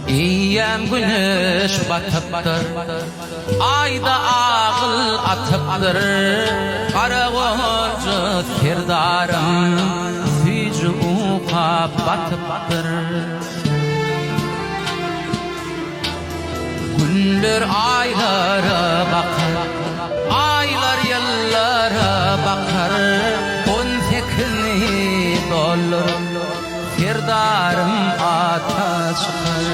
İyiyem güneş batıptır, ayda ağıl atıptır. Kara golcu serdarım, süycü uqa batıptır. Günler aylara bakar, aylar yıllara bakar. 18'ni dolur, serdarım ata çıkar.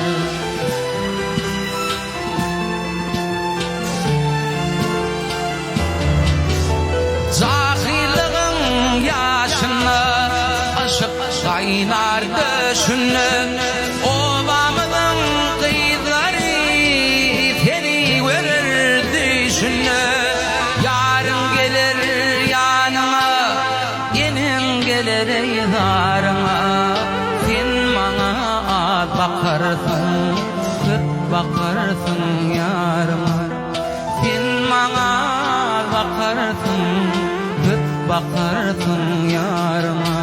Cahilligin yaşını, ışık kaynar döşünü. Obamızın kıyıkları seni verir düşünü. Yarın gelir yanına, yenin gelir yarına. Sen bana bakarsın, kıt bakarsın yarıma. Sen bana bakarsın, kıt bakarsın yarıma.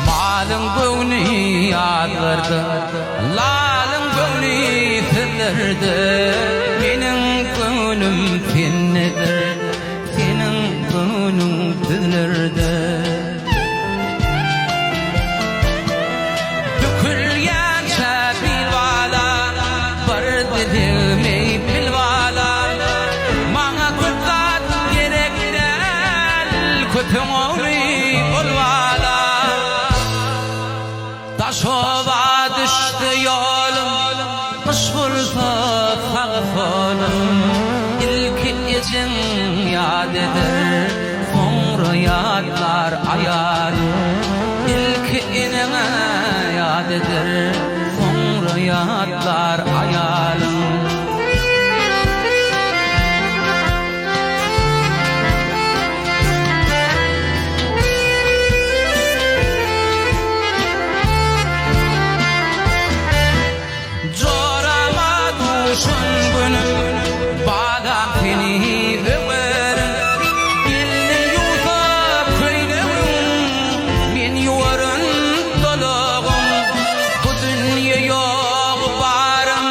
Malın gönlü yağdırdı, lalın gönlü tüldürdü. Benim gönlüm sennedir, senin gönlün tüldürdü. Dökülgençe bilvala, bardı dilmeyi bilvala. Bana kutlat gerek değil, kötüm olvala. Taşova düştü yolum, kış bulsa sağfolum. İlk ecin yad eder, sonra yadlar ayar. İlk inime yad eder, sonra yadlar ayarım. Şun günüm badam seni ömerim. Dilini yutup köylerim, men yuvarın dolağım. Bu dünya yok barım,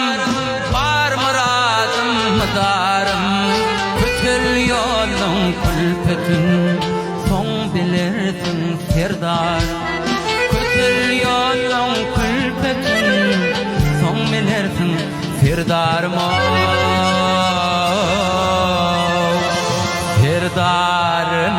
var muradım mıdarım. Kötül yolun külfetin, son bilirsin serdar. Kötül yolun külfetin, son bilirsin serdarım serdarım.